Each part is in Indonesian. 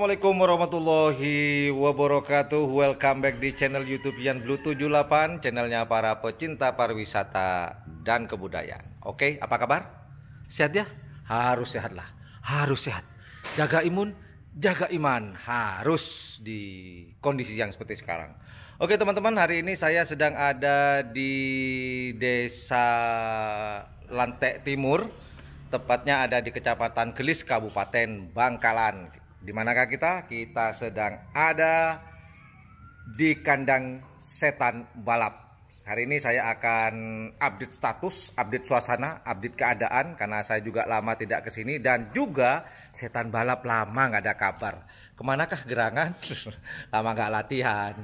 Assalamualaikum warahmatullahi wabarakatuh. Welcome back di channel YouTube Yan Blue 78, channelnya para pecinta pariwisata dan kebudayaan. Oke, apa kabar? Sehat ya? Harus sehat lah, harus sehat. Jaga imun, jaga iman, harus di kondisi yang seperti sekarang. Oke teman-teman, hari ini saya sedang ada di Desa Lantek Timur, tepatnya ada di Kecamatan Gelis, Kabupaten Bangkalan. Di manakah kita? Kita sedang ada di kandang setan balap. Hari ini saya akan update status, update suasana, update keadaan, karena saya juga lama tidak ke sini dan juga setan balap lama nggak ada kabar. Kemanakah gerangan? Lama nggak latihan,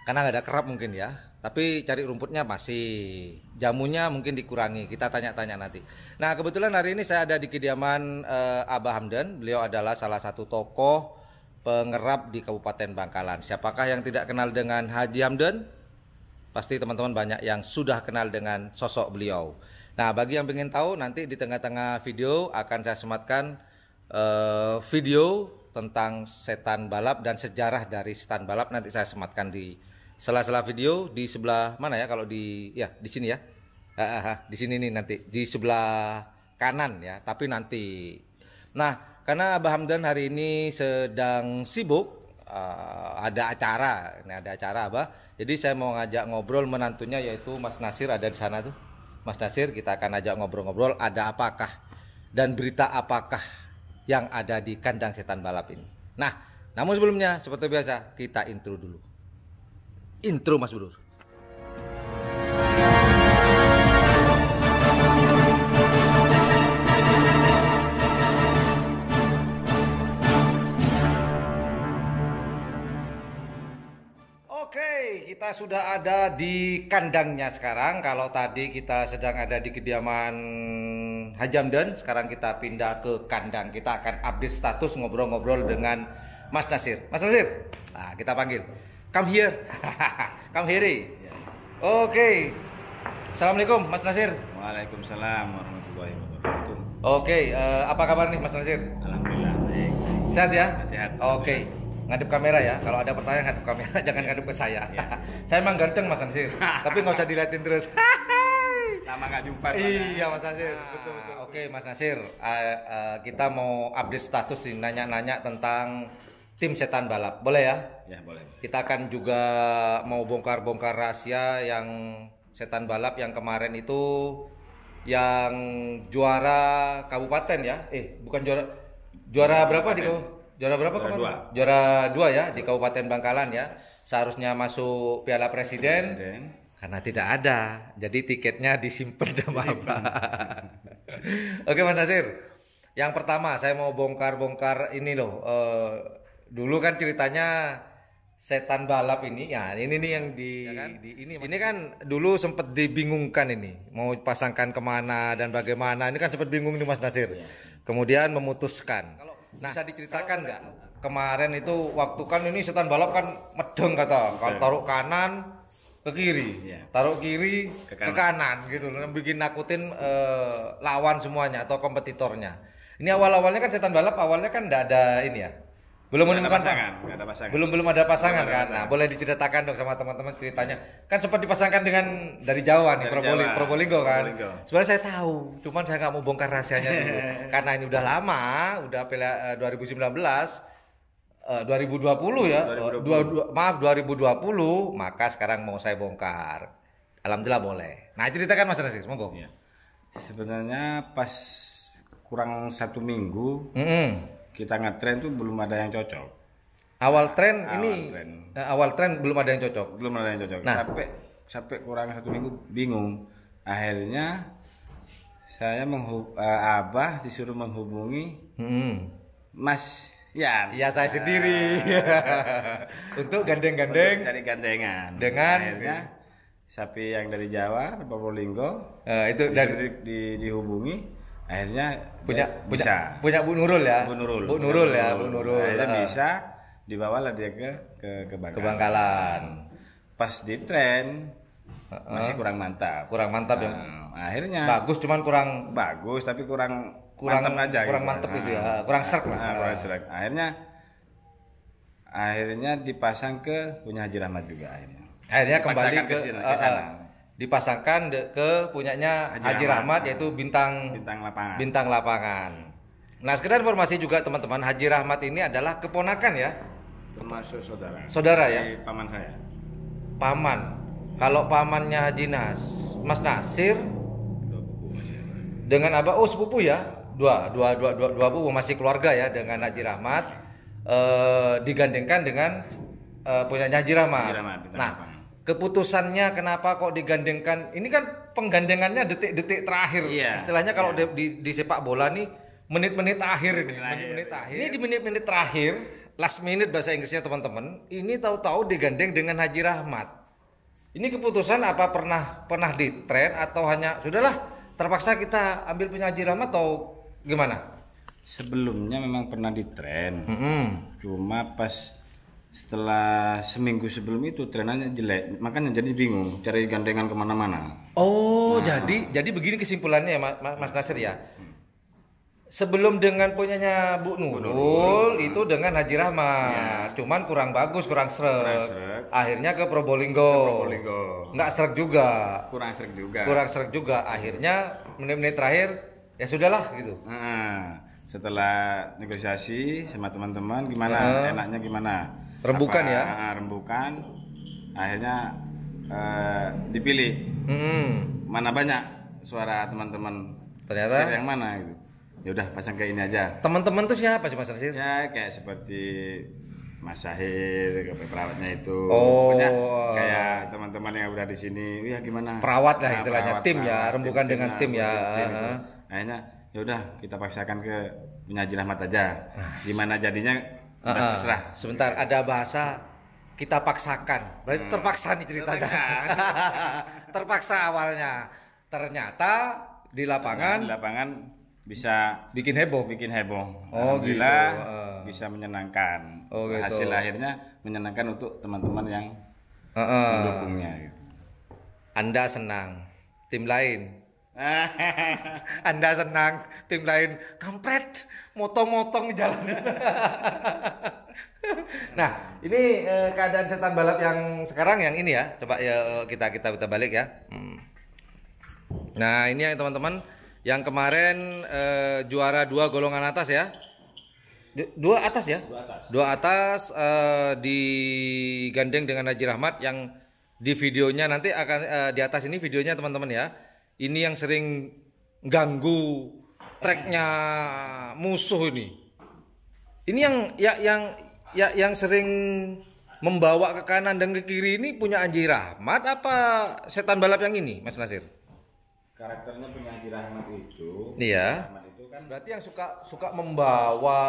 karena nggak ada kerap mungkin ya. Tapi cari rumputnya masih, jamunya mungkin dikurangi. Kita tanya-tanya nanti. Nah kebetulan hari ini saya ada di kediaman Abah Hamdan. Beliau adalah salah satu tokoh pengerap di Kabupaten Bangkalan. Siapakah yang tidak kenal dengan Haji Hamdan? Pasti teman-teman banyak yang sudah kenal dengan sosok beliau. Nah bagi yang ingin tahu, nanti di tengah-tengah video akan saya sematkan video tentang setan balap dan sejarah dari setan balap. Nanti saya sematkan di sela-sela video di sebelah mana ya, kalau di di sini ya, di sini nih, nanti di sebelah kanan ya, tapi nanti. Nah karena Abah Hamdan hari ini sedang sibuk, ada acara, ini ada acara Abah, jadi saya mau ngajak ngobrol menantunya, yaitu Mas Nasir, ada di sana tuh Mas Nasir. Kita akan ajak ngobrol-ngobrol ada apakah dan berita apakah yang ada di kandang setan balap ini. Nah namun sebelumnya seperti biasa kita intro dulu. Intro Mas Bro. Oke, kita sudah ada di kandangnya sekarang. Kalau tadi kita sedang ada di kediaman Haji Hamdan, sekarang kita pindah ke kandang. Kita akan update status, ngobrol-ngobrol dengan Mas Nasir. Mas Nasir, nah, kita panggil. Come here, come here. Oke. Assalamualaikum Mas Nasir. Waalaikumsalam warahmatullahi wabarakatuh. Oke, apa kabar nih Mas Nasir? Alhamdulillah baik. Sehat ya? Sehat. Oke. Ngadep kamera ya. Kalau ada pertanyaan ngadep kamera, jangan ngadep ke saya. Ya. Saya emang ganteng Mas Nasir, tapi nggak usah diliatin terus. Lama nggak jumpa. Iya Mas Nasir. Betul. Oke Mas Nasir, kita mau update status nih, nanya-nanya tentang tim setan balap, boleh ya? Ya boleh. Kita akan juga mau bongkar-bongkar rahasia yang setan balap yang kemarin itu yang juara kabupaten ya? Bukan juara berapa di juara berapa kemarin? Juara 2 ya di Kabupaten Bangkalan ya. Seharusnya masuk Piala Presiden karena tidak ada. Jadi tiketnya disimpan sama Abah. Oke Mas Nasir. Yang pertama saya mau bongkar-bongkar ini loh. Dulu kan ceritanya setan balap ini, ya ini nih yang ini kan dulu sempat dibingungkan ini mau pasangkan kemana dan bagaimana, ini kan sempat bingung nih Mas Nasir. Kemudian memutuskan. Nah bisa diceritakan nggak kemarin itu waktu kan ini setan balap kan medeng kata, kalau taruh kanan ke kiri, taruh kiri ke kanan gitu, bikin nakutin lawan semuanya atau kompetitornya. Ini awal-awalnya kan setan balap awalnya kan nggak ada ini ya. Belum menemukan pasangan. Belum ada pasangan kan. Nah, boleh diceritakan dong sama teman-teman ceritanya. Kan sempat dipasangkan dengan dari Jawa nih, Probolinggo kan. Sebenarnya saya tahu, cuman saya nggak mau bongkar rahasianya dulu. Karena ini udah lama, udah Piala 2019, 2020 ya. 2020, maka sekarang mau saya bongkar. Alhamdulillah boleh. Nah, ceritakan Mas Nasir, monggo. Ya. Sebenarnya pas kurang 1 minggu, kita ngetren tuh belum ada yang cocok. Awal tren belum ada yang cocok. Nah, sampai kurang 1 minggu bingung. Akhirnya saya Abah disuruh menghubungi Mas Yan. Iya saya sendiri. Untuk gandeng-gandeng. Dari gandengan. Dengan akhirnya sapi yang dari Jawa, Probolinggo, itu dari dihubungi. Akhirnya punya Bu Nurul ya. Bu Nurul. Akhirnya bisa dibawalah dia ke Bangkalan. Pas di tren masih kurang mantap. Ya. Akhirnya bagus, cuman kurang bagus tapi kurang mantap aja. Kurang mantap gitu ya. Kurang serk lah. Kurang serk. Akhirnya Akhirnya dipasang ke punya Haji Rahmat juga akhirnya. Akhirnya kembali ke sana. Dipasangkan ke punyanya Haji Rahmat, yaitu bintang lapangan. Nah, sekedar informasi juga teman-teman, Haji Rahmat ini adalah keponakan ya. Termasuk saudara. Saudara ya? Paman saya. Paman. Kalau pamannya Haji Mas Nasir dengan Abah, oh sepupu ya? Dua pupu, masih keluarga ya dengan Haji Rahmat, digandengkan dengan punyanya Haji Rahmat. Nah, keputusannya kenapa kok digandengkan? Ini kan penggandengannya detik-detik terakhir. Iya, istilahnya kalau di sepak bola nih menit-menit akhir ini. Menit-menit akhir. Ini di menit-menit terakhir, last minute bahasa Inggrisnya teman-teman. Ini tahu-tahu digandeng dengan Haji Rahmat. Ini keputusan apa pernah di tren atau hanya sudahlah terpaksa kita ambil punya Haji Rahmat atau gimana? Sebelumnya memang pernah di tren. Cuma pas setelah seminggu sebelum itu trennya jelek, makanya jadi bingung cari gandengan kemana-mana. Oh, jadi begini kesimpulannya ya Mas Nasir ya. Sebelum dengan punyanya Bu Nurul itu dengan Haji Rahmat, cuman kurang bagus, kurang sreg. Akhirnya ke Probolinggo. Nggak sreg juga. Kurang sreg juga. Akhirnya menit-menit terakhir ya sudahlah gitu. Setelah negosiasi sama teman-teman gimana enaknya gimana? Rembukan ya? Rembukan. Akhirnya dipilih. Mana banyak suara teman-teman? Ternyata yang mana gitu. Ya udah pasang kayak ini aja. Teman-teman tuh siapa sih Mas Nasir? Ya kayak seperti Mas Syahir, perawatnya itu. Oh, pokoknya kayak teman-teman yang udah di sini. Ya gimana? Perawat lah istilahnya, tim ya, rembukan dengan tim ya. Akhirnya ya udah kita paksakan ke punya Haji Rahmat aja. Gimana jadinya? Terserah. Sebentar, ada bahasa kita paksakan. Berarti terpaksa nih ceritanya. Terpaksa awalnya. Ternyata di lapangan bisa bikin heboh. Alhamdulillah gitu. Bisa menyenangkan. Gitu. Hasil akhirnya menyenangkan untuk teman-teman yang mendukungnya gitu. Anda senang, tim lain. Anda senang, tim lain kampret, motong-motong jalan. Nah, ini keadaan setan balap yang sekarang yang ini ya. Coba ya kita balik ya. Nah, ini yang teman-teman yang kemarin juara 2 golongan atas ya. Dua atas ya? Dua atas digandeng dengan Haji Rahmat yang di videonya nanti akan di atas ini videonya teman-teman ya. Ini yang sering ganggu treknya musuh ini. Ini yang sering membawa ke kanan dan ke kiri ini punya Haji Rahmat apa setan balap yang ini, Mas Nasir? Karakternya punya Haji Rahmat itu. Iya. Kan berarti yang suka membawa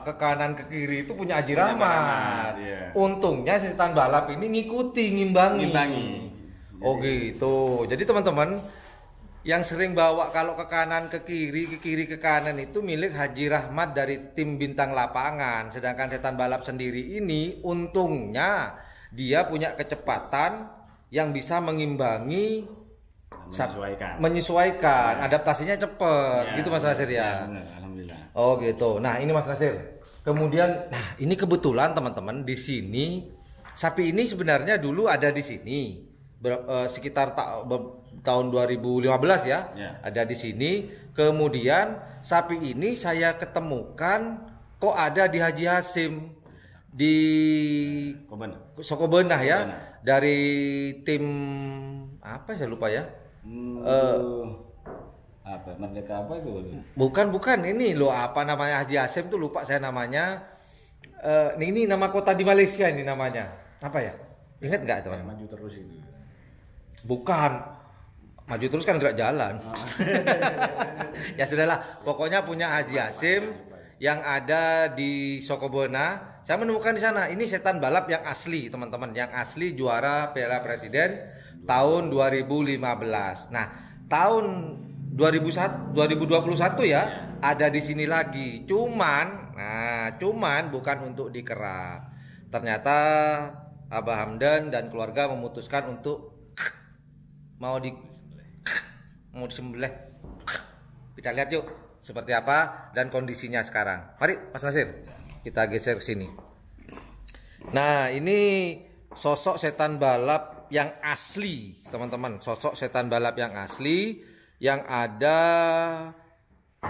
ke kanan ke kiri itu punya Haji Rahmat. Iya. Untungnya setan balap ini ngimbangi. Oh gitu. Jadi teman-teman yang sering bawa kalau ke kanan ke kiri ke kanan itu milik Haji Rahmat dari tim bintang lapangan. Sedangkan setan balap sendiri ini untungnya dia punya kecepatan yang bisa mengimbangi, menyesuaikan, adaptasinya cepet, gitu Mas Nasir ya. Alhamdulillah. Oh gitu. Nah ini Mas Nasir. Kemudian, nah ini kebetulan teman-teman di sini sapi ini sebenarnya dulu ada di sini sekitar tahun 2015 ya. Ada di sini. Kemudian sapi ini saya ketemukan kok ada di Haji Hasim di Sokobenah ya. Dari tim apa saya lupa ya. Apa Merdeka apa itu? Bukan ini loh, apa namanya Haji Hasim tuh lupa saya namanya. Ini nama kota di Malaysia ini namanya apa ya? Ingat nggak teman? Maju terus itu. Bukan, maju terus kan gerak jalan. Ya sudahlah, pokoknya punya Haji Hasim yang ada di Sokobona. Saya menemukan di sana ini setan balap yang asli teman-teman, yang asli juara Piala Presiden tahun 2015. Nah, tahun 2021 ya ada di sini lagi. Cuman bukan untuk dikerap. Ternyata Abah Hamdan dan keluarga memutuskan untuk mau disembelih. Kita lihat yuk seperti apa dan kondisinya sekarang. Mari Mas Nasir, kita geser ke sini. Nah, ini sosok setan balap yang asli, teman-teman. Sosok setan balap yang asli yang ada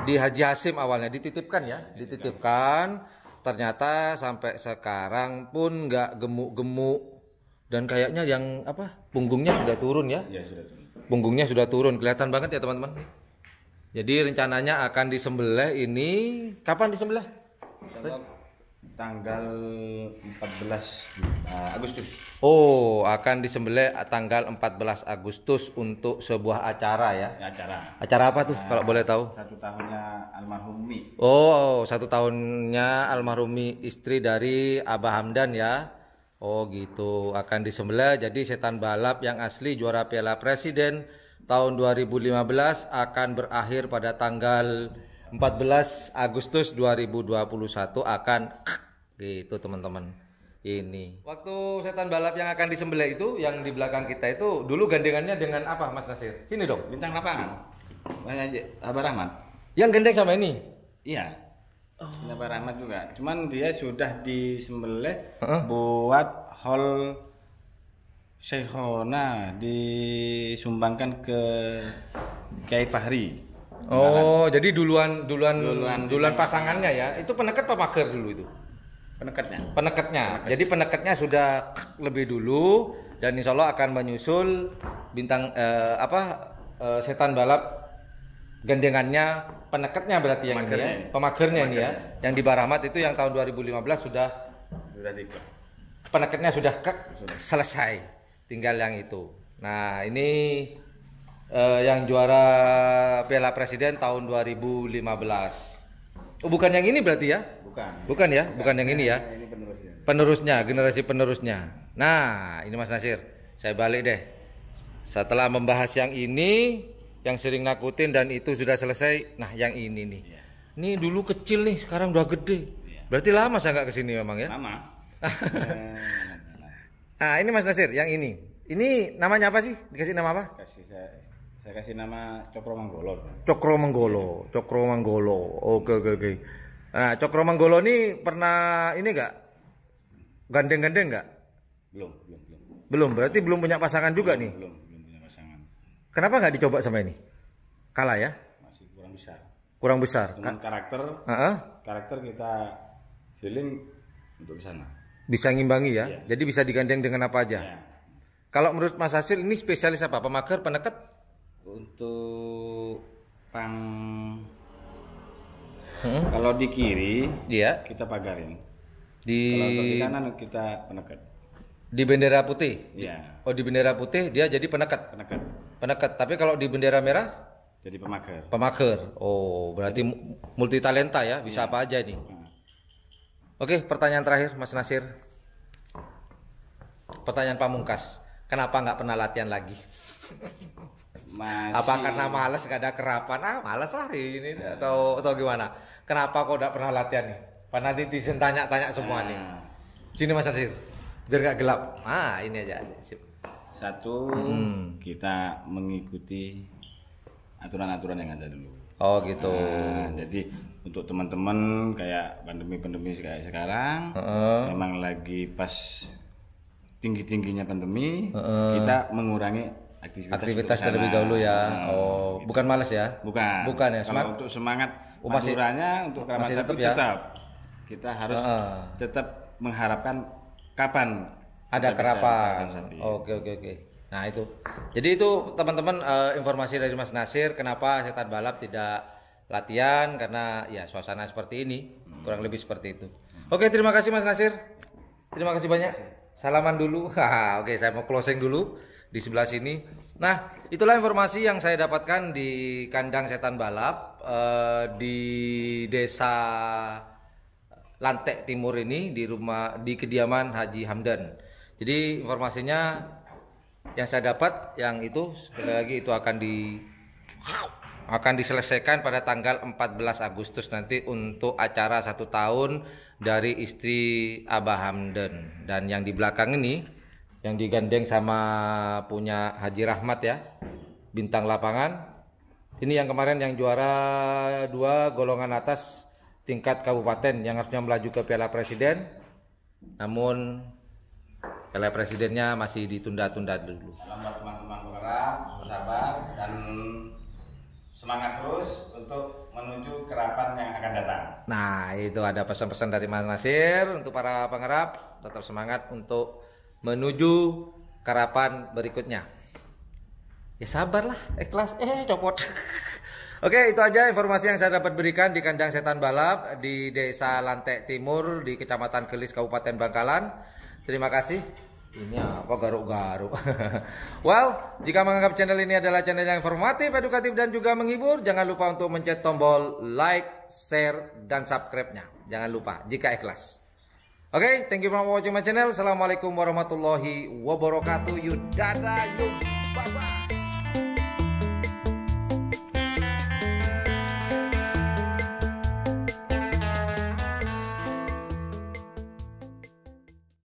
di Haji Hasim awalnya dititipkan ya, dititipkan. Ternyata sampai sekarang pun nggak gemuk-gemuk dan kayaknya yang apa? Punggungnya sudah turun ya? Ya sudah turun. Punggungnya sudah turun, kelihatan banget ya teman-teman. Jadi rencananya akan disembelih ini kapan disembelih? Tanggal 14 Agustus. Oh, akan disembelih tanggal 14 Agustus untuk sebuah acara ya. Ya, acara. Acara apa tuh kalau boleh tahu? 1 tahunnya almarhum Umi. Oh, 1 tahunnya almarhum istri dari Abah Hamdan ya. Oh gitu, akan disembelih. Jadi setan balap yang asli juara Piala Presiden tahun 2015 akan berakhir pada tanggal 14 Agustus 2021 akan gitu teman-teman. Ini waktu setan balap yang akan disembelih itu yang di belakang kita itu dulu gandengannya dengan apa Mas Nasir? Sini dong. Bintang lapangan. Abah Rahmat. Yang gandeng sama ini? Iya. Abah Rahmat juga. Cuman dia sudah disembelih buat hall Syekhona, disumbangkan ke Kiai Fahri. Oh, jadi duluan pasangannya ya. Itu peneket apa mager dulu itu? Penekatnya. Jadi penekatnya sudah lebih dulu dan insya Allah akan menyusul bintang setan balap gandengannya penekatnya berarti yang ini ya. Pemagernya ini ya. Yang di Barahmat itu yang tahun 2015 sudah ikut. Penekatnya sudah selesai. Tinggal yang itu. Nah, ini yang juara Piala Presiden tahun 2015. Oh, bukan yang ini berarti ya? Bukan ya, bukan yang ini ya. Ini Penerusnya, generasi penerusnya. Nah, ini Mas Nasir, saya balik deh. Setelah membahas yang ini, yang sering nakutin dan itu sudah selesai. Nah, yang ini nih. Ini dulu kecil nih, sekarang udah gede. Berarti lama saya nggak kesini memang ya? Lama. Nah, ini Mas Nasir, yang ini. Ini namanya apa sih? Dikasih nama apa? Saya kasih nama Cokro Manggolo. Cokro Manggolo. Oke. Nah, Cokro Manggolo ini pernah ini enggak? Gandeng-gandeng enggak? Belum, berarti belum punya pasangan juga nih. Belum punya pasangan. Kenapa nggak dicoba sama ini? Kalah ya? Masih kurang besar. Kurang besar. Dengan karakter kita feeling untuk ke sana. Bisa ngimbangi ya? Iya. Jadi bisa digandeng dengan apa aja? Ya. Kalau menurut Mas Hasil ini spesialis apa? Pemager, peneket? Untuk kalau di kiri Iya. kita pagarin. Di Kalau di kanan kita peneket. Di bendera putih? Iya. Oh, di bendera putih dia jadi peneket. Peneket. Tapi kalau di bendera merah? Jadi pemager. Pemager. Oh, berarti multi talenta ya, bisa apa aja nih. Oke, pertanyaan terakhir Mas Nasir. Pertanyaan pamungkas. Kenapa nggak pernah latihan lagi? Apa karena malas nggak ada kerapan? Malas lah ini atau gimana? Kenapa kok nggak pernah latihan nih? Pak netizen tanya-tanya semua nih. Sini Mas Nasir, biar nggak gelap. Ini aja. Sip. Satu, kita mengikuti aturan-aturan yang ada dulu. Oh gitu. Jadi untuk teman-teman kayak pandemi kayak sekarang, memang lagi pas tinggi-tingginya pandemi, kita mengurangi aktivitas terlebih dahulu ya. Oh, bukan malas ya? Bukan ya. Kalau untuk semangat maduranya, untuk keramat tetap ya. Kita harus tetap mengharapkan kapan ada kerapan. Oke. Nah itu. Jadi itu teman-teman informasi dari Mas Nasir kenapa setan balap tidak latihan karena ya suasana seperti ini, kurang lebih seperti itu. Oke, terima kasih Mas Nasir. Terima kasih banyak. Salaman dulu. Oke, saya mau closing dulu di sebelah sini. Nah, itulah informasi yang saya dapatkan di kandang setan balap di desa Lantek Timur ini di kediaman Haji Hamdan. Jadi informasinya yang saya dapat yang itu sekali lagi itu akan diselesaikan pada tanggal 14 Agustus nanti untuk acara 1 tahun dari istri Abah Hamdan. Dan yang di belakang ini yang digandeng sama punya Haji Rahmat ya, bintang lapangan. Ini yang kemarin yang juara 2 golongan atas tingkat kabupaten yang harusnya melaju ke Piala Presiden. namun oleh presidennya masih ditunda-tunda dulu. Salam buat teman-teman penggerak, bersabar dan semangat terus untuk menuju kerapan yang akan datang. Nah, itu ada pesan-pesan dari Mas Nasir untuk para penggerap, tetap semangat untuk menuju karapan berikutnya. Ya sabarlah, ikhlas, copot. Oke, itu aja informasi yang saya dapat berikan di kandang setan balap di Desa Lantek Timur di Kecamatan Kelis, Kabupaten Bangkalan. Terima kasih. Ini apa garuk-garuk? Well, jika menganggap channel ini adalah channel yang informatif, edukatif, dan juga menghibur, jangan lupa untuk mencet tombol like, share, dan subscribe-nya. Jangan lupa, jika ikhlas. Oke, thank you for watching my channel. Assalamualaikum warahmatullahi wabarakatuh. Dadah, bye-bye.